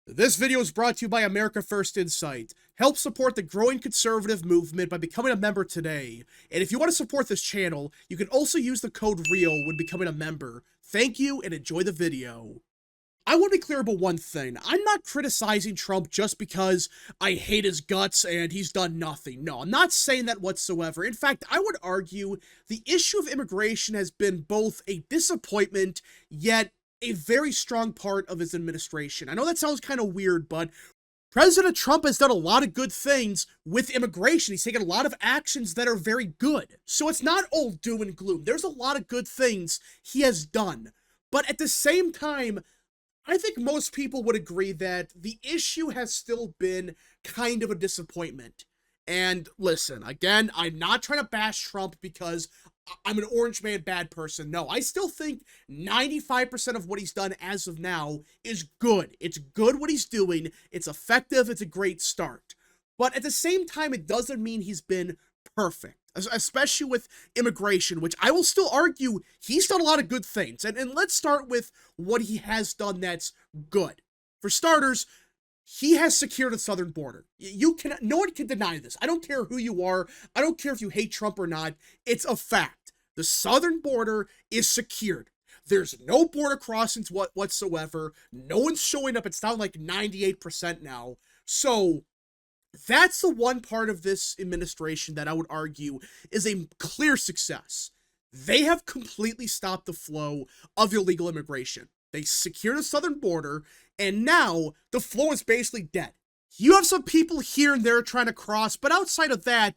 This video is brought to you by America First Insight. Help support the growing conservative movement by becoming a member today. And if you want to support this channel, you can also use the code REAL when becoming a member. Thank you and enjoy the video. I want to be clear about one thing. I'm not criticizing Trump just because I hate his guts and he's done nothing. No, I'm not saying that whatsoever. In fact, I would argue the issue of immigration has been both a disappointment, yet a very strong part of his administration. I know that sounds kind of weird, but President Trump has done a lot of good things with immigration. He's taken a lot of actions that are very good. So it's not all doom and gloom. There's a lot of good things he has done. But at the same time, I think most people would agree that the issue has still been kind of a disappointment. And listen, again, I'm not trying to bash Trump because I'm an orange man bad person. No, I still think 95% of what he's done as of now is good. It's good what he's doing. It's effective. It's a great start. But at the same time, it doesn't mean he's been perfect, especially with immigration, which I will still argue he's done a lot of good things. And let's start with what he has done that's good. For starters, he has secured the southern border. No one can deny this. I don't care who you are. I don't care if you hate Trump or not. It's a fact. The southern border is secured. There's no border crossings whatsoever. No one's showing up. It's down like 98% now. So that's the one part of this administration that I would argue is a clear success. They have completely stopped the flow of illegal immigration. They secured the southern border, and now the flow is basically dead. You have some people here and there trying to cross, but outside of that,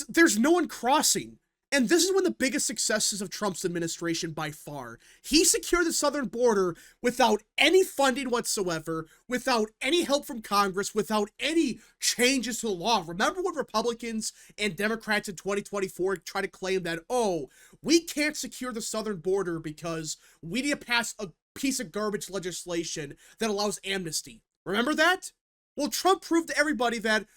there's no one crossing. And this is one of the biggest successes of Trump's administration by far. He secured the southern border without any funding whatsoever, without any help from Congress, without any changes to the law. Remember when Republicans and Democrats in 2024 tried to claim that, oh, we can't secure the southern border because we need to pass a piece of garbage legislation that allows amnesty. Remember that? Well, Trump proved to everybody that,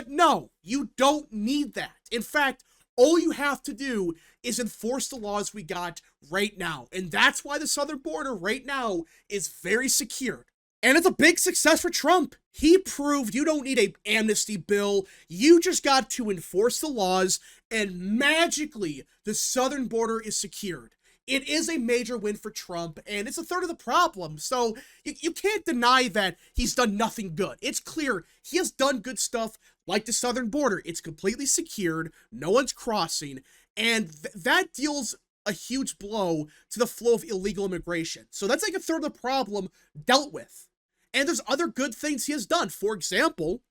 no, you don't need that. In fact, all you have to do is enforce the laws we got right now. And that's why the southern border right now is very secured. And it's a big success for Trump. He proved you don't need an amnesty bill. You just got to enforce the laws, and magically the southern border is secured. It is a major win for Trump, and it's a third of the problem. So you can't deny that he's done nothing good. It's clear he has done good stuff like the southern border. It's completely secured. No one's crossing. And that deals a huge blow to the flow of illegal immigration. So that's like a third of the problem dealt with. And there's other good things he has done. For example,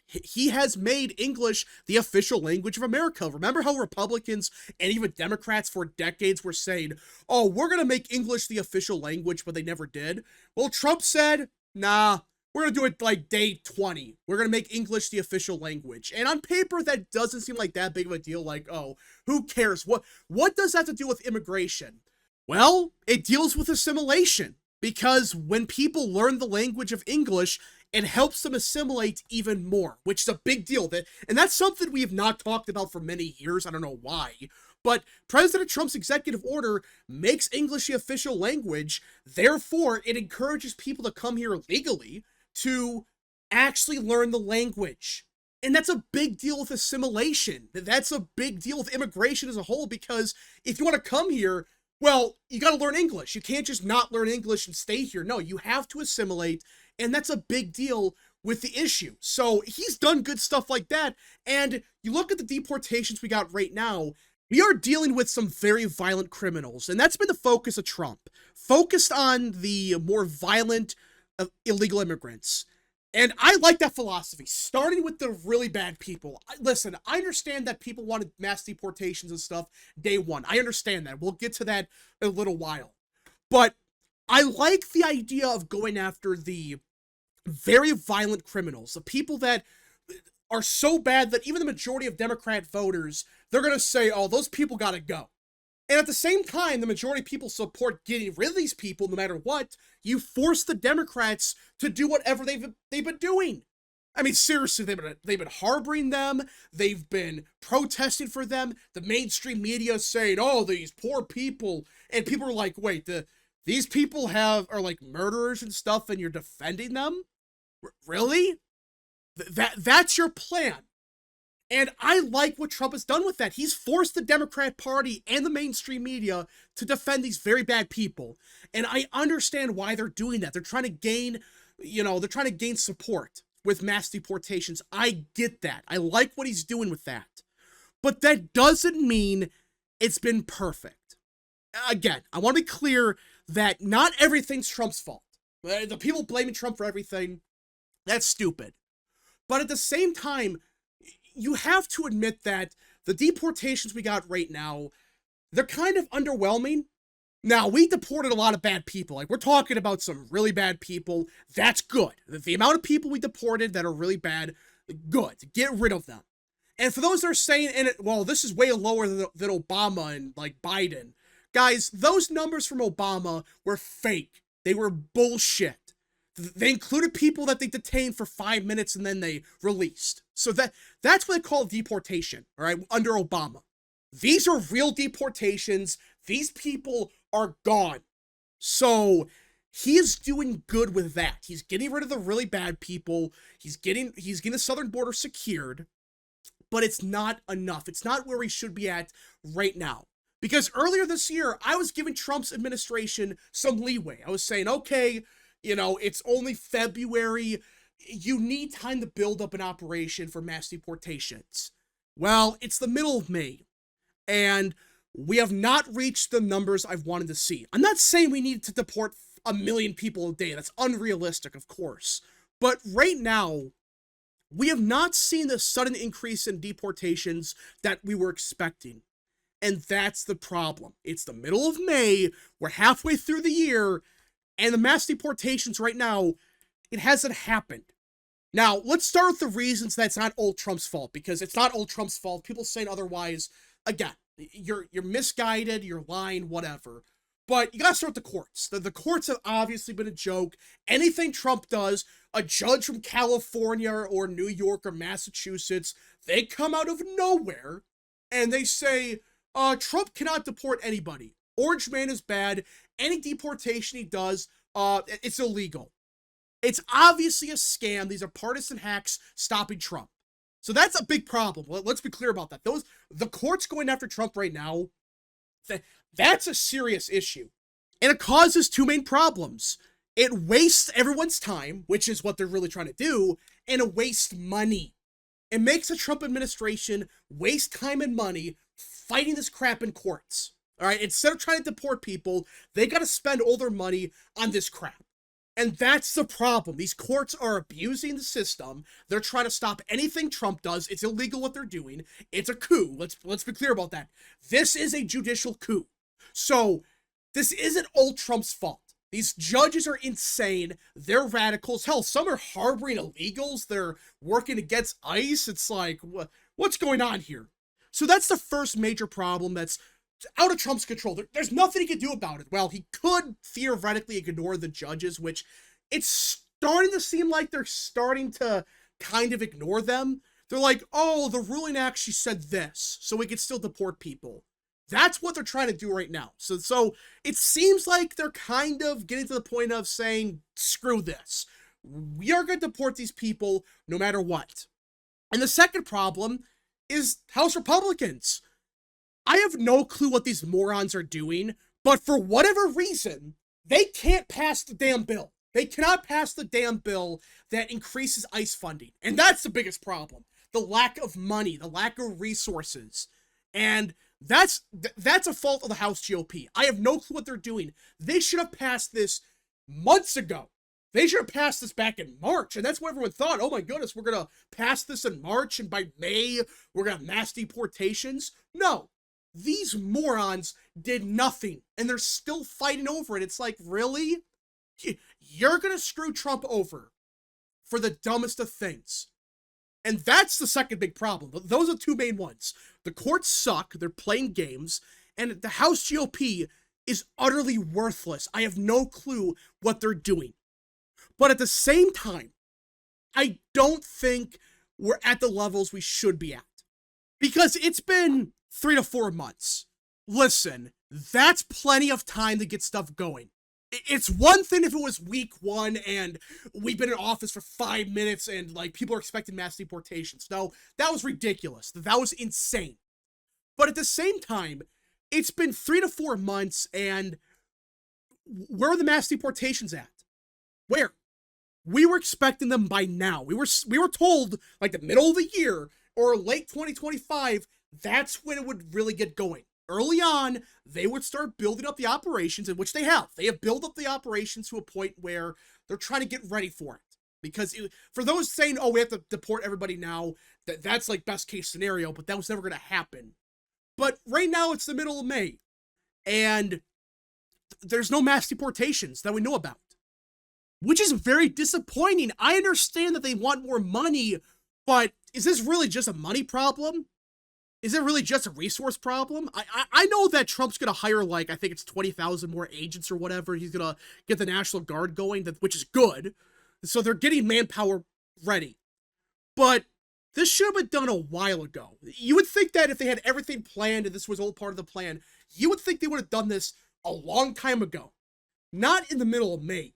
he has made English the official language of America. Remember how Republicans and even Democrats for decades were saying, oh, we're going to make English the official language, but they never did? Well, Trump said, nah, we're going to do it like day 20. We're going to make English the official language. And on paper, that doesn't seem like that big of a deal. Like, oh, who cares? What does that have to do with immigration? Well, it deals with assimilation. Because when people learn the language of English, it helps them assimilate even more, which is a big deal. And that's something we have not talked about for many years. I don't know why. But President Trump's executive order makes English the official language. Therefore, it encourages people to come here legally to actually learn the language. And that's a big deal with assimilation. That's a big deal with immigration as a whole, because if you want to come here, well, you got to learn English. You can't just not learn English and stay here. No, you have to assimilate, and that's a big deal with the issue. So he's done good stuff like that, and you look at the deportations we got right now, we are dealing with some very violent criminals, and that's been the focus of Trump. Focused on the more violent illegal immigrants. And I like that philosophy, starting with the really bad people. Listen, I understand that people wanted mass deportations and stuff day one. I understand that. We'll get to that in a little while. But I like the idea of going after the very violent criminals, the people that are so bad that even the majority of Democrat voters, they're going to say, oh, those people got to go. And at the same time, the majority of people support getting rid of these people no matter what. You force the Democrats to do whatever they've been doing. I mean, seriously, they've been harboring them. They've been protesting for them. The mainstream media saying, oh, these poor people. And people are like, wait, the These people are like murderers and stuff, and you're defending them? Really? That's your plan. And I like what Trump has done with that. He's forced the Democrat Party and the mainstream media to defend these very bad people. And I understand why they're doing that. They're trying to gain, they're trying to gain support with mass deportations. I get that. I like what he's doing with that. But that doesn't mean it's been perfect. Again, I want to be clear that not everything's Trump's fault. The people blaming Trump for everything, that's stupid. But at the same time, you have to admit that the deportations we got right now, they're kind of underwhelming. Now, we deported a lot of bad people. Like, we're talking about some really bad people. That's good. The amount of people we deported that are really bad, good. Get rid of them. And for those that are saying, well, this is way lower than Obama and, like, Biden. Guys, those numbers from Obama were fake. They were bullshit. They included people that they detained for 5 minutes and then they released. So that's what they call deportation, all right, under Obama. These are real deportations. These people are gone. So he is doing good with that. He's getting rid of the really bad people. He's getting the southern border secured, but it's not enough. It's not where we should be at right now. Because earlier this year, I was giving Trump's administration some leeway. I was saying, okay, it's only February. You need time to build up an operation for mass deportations. Well, it's the middle of May, and we have not reached the numbers I've wanted to see. I'm not saying we need to deport 1 million people a day. That's unrealistic, of course. But right now, we have not seen the sudden increase in deportations that we were expecting. And that's the problem. It's the middle of May. We're halfway through the year. And the mass deportations right now, it hasn't happened. Now, let's start with the reasons that's not all Trump's fault, because it's not all Trump's fault. People saying otherwise, again, you're misguided, you're lying, whatever. But you gotta start with the courts. The courts have obviously been a joke. Anything Trump does, a judge from California or New York or Massachusetts, they come out of nowhere and they say, Trump cannot deport anybody. Orange Man is bad. Any deportation he does, it's illegal. It's obviously a scam. These are partisan hacks stopping Trump. So that's a big problem. Let's be clear about that. The courts going after Trump right now, that's a serious issue. And it causes two main problems. It wastes everyone's time, which is what they're really trying to do, and it wastes money. It makes the Trump administration waste time and money fighting this crap in courts. All right, instead of trying to deport people, they got to spend all their money on this crap. And that's the problem. These courts are abusing the system. They're trying to stop anything Trump does. It's illegal what they're doing. It's a coup. Let's be clear about that. This is a judicial coup. So this isn't all Trump's fault. These judges are insane. They're radicals. Hell, some are harboring illegals. They're working against ICE. It's like, what's going on here? So that's the first major problem that's out of Trump's control. There's nothing he can do about it. Well, he could theoretically ignore the judges, which it's starting to seem like they're starting to kind of ignore them. They're like, oh, the ruling actually said this, so we can still deport people. That's what they're trying to do right now. So it seems like they're kind of getting to the point of saying, screw this. We are going to deport these people no matter what. And the second problem is House Republicans. I have no clue what these morons are doing, but for whatever reason, they can't pass the damn bill. They cannot pass the damn bill that increases ICE funding. And that's the biggest problem. The lack of money, the lack of resources. And that's a fault of the House GOP. I have no clue what they're doing. They should have passed this months ago. They should have passed this back in March. And that's what everyone thought. Oh my goodness, we're going to pass this in March, and by May, we're going to have mass deportations. No. These morons did nothing, and they're still fighting over it. It's like, really? You're going to screw Trump over for the dumbest of things. And that's the second big problem. Those are the two main ones. The courts suck, they're playing games, and the House GOP is utterly worthless. I have no clue what they're doing. But at the same time, I don't think we're at the levels we should be at. Because it's been 3 to 4 months. Listen, that's plenty of time to get stuff going. It's one thing if it was week 1 and we've been in office for 5 minutes and like people are expecting mass deportations. No, that was ridiculous. That was insane. But at the same time, it's been 3 to 4 months, and where are the mass deportations at? Where? We were expecting them by now. We were told like the middle of the year or late 2025, that's when it would really get going. Early on, they would start building up the operations, in which they have. They have built up the operations to a point where they're trying to get ready for it. Because for those saying, oh, we have to deport everybody now, that's like best case scenario, but that was never going to happen. But right now, it's the middle of May, and there's no mass deportations that we know about, which is very disappointing. I understand that they want more money, but is this really just a money problem? Is it really just a resource problem? I know that Trump's going to hire, like, I think it's 20,000 more agents or whatever. He's going to get the National Guard going, which is good. So they're getting manpower ready. But this should have been done a while ago. You would think that if they had everything planned and this was all part of the plan, you would think they would have done this a long time ago. Not in the middle of May.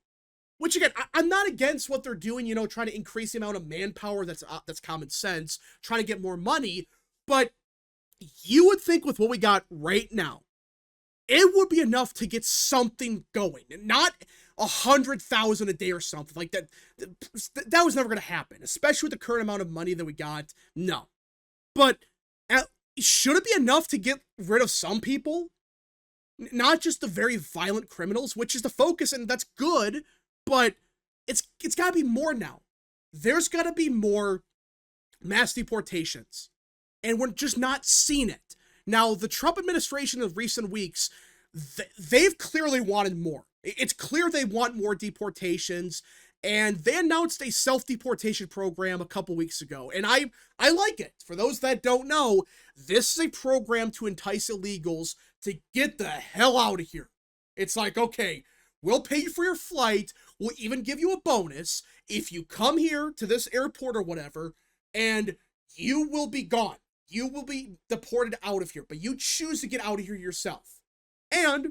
Which again, I'm not against what they're doing, you know, trying to increase the amount of manpower. That's common sense, trying to get more money. But you would think with what we got right now, it would be enough to get something going. Not 100,000 a day or something like that. That was never going to happen, especially with the current amount of money that we got. No. But should it be enough to get rid of some people? Not just the very violent criminals, which is the focus, and that's good. But it's got to be more now. There's got to be more mass deportations. And we're just not seeing it. Now, the Trump administration in recent weeks, they've clearly wanted more. It's clear they want more deportations. And they announced a self-deportation program a couple weeks ago. And I like it. For those that don't know, this is a program to entice illegals to get the hell out of here. It's like, okay, we'll pay you for your flight. We'll even give you a bonus if you come here to this airport or whatever, and you will be gone. You will be deported out of here, but you choose to get out of here yourself. And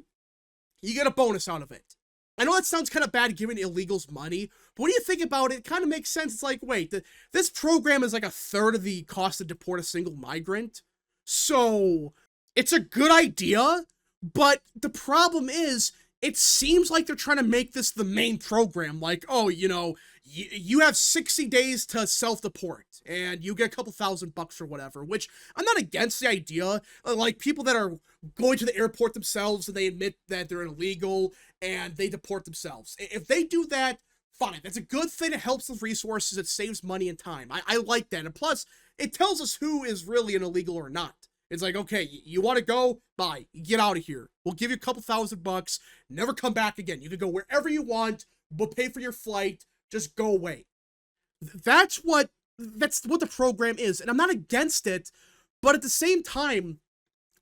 you get a bonus out of it. I know that sounds kind of bad giving illegals money, but when you think about it, it kind of makes sense. It's like, wait, this program is like a third of the cost to deport a single migrant. So it's a good idea, but the problem is, it seems like they're trying to make this the main program. Like, oh, you know, you have 60 days to self-deport and you get a couple $1,000 or whatever, which I'm not against the idea. Like people that are going to the airport themselves and they admit that they're illegal and they deport themselves. If they do that, fine. That's a good thing. It helps with resources. It saves money and time. I like that. And plus, it tells us who is really an illegal or not. It's like, okay, you want to go? Bye. Get out of here. We'll give you a couple $1,000. Never come back again. You can go wherever you want. We'll pay for your flight. Just go away. That's what the program is. And I'm not against it. But at the same time,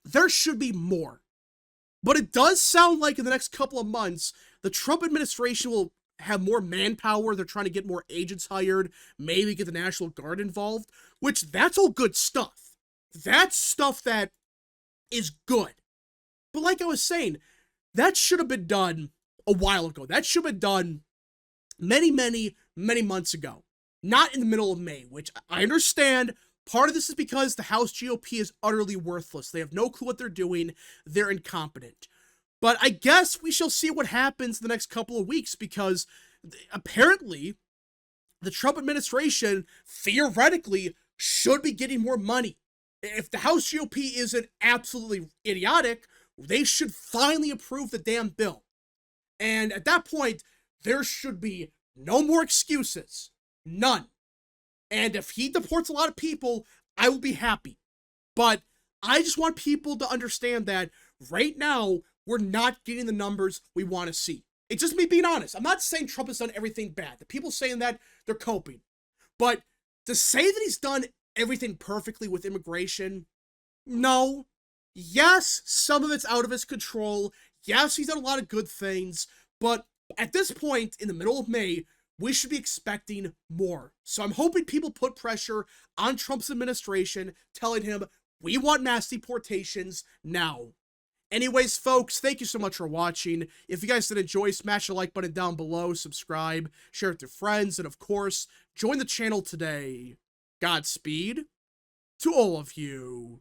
there should be more. But it does sound like in the next couple of months, the Trump administration will have more manpower. They're trying to get more agents hired. Maybe get the National Guard involved. Which, that's all good stuff. That's stuff that is good. But like I was saying, that should have been done a while ago. That should have been done many, many, many months ago. Not in the middle of May, which I understand. Part of this is because the House GOP is utterly worthless. They have no clue what they're doing. They're incompetent. But I guess we shall see what happens in the next couple of weeks, because apparently the Trump administration theoretically should be getting more money. If the House GOP isn't absolutely idiotic, they should finally approve the damn bill. And at that point, there should be no more excuses. None. And if he deports a lot of people, I will be happy. But I just want people to understand that right now, we're not getting the numbers we want to see. It's just me being honest. I'm not saying Trump has done everything bad. The people saying that, they're coping. But to say that he's done everything perfectly with immigration, no. Yes, some of it's out of his control. Yes, he's done a lot of good things. But at this point, in the middle of May, we should be expecting more. So I'm hoping people put pressure on Trump's administration, telling him, we want mass deportations now. Anyways, folks, thank you so much for watching. If you guys did enjoy, smash the like button down below, subscribe, share it to friends, and of course, join the channel today. Godspeed to all of you.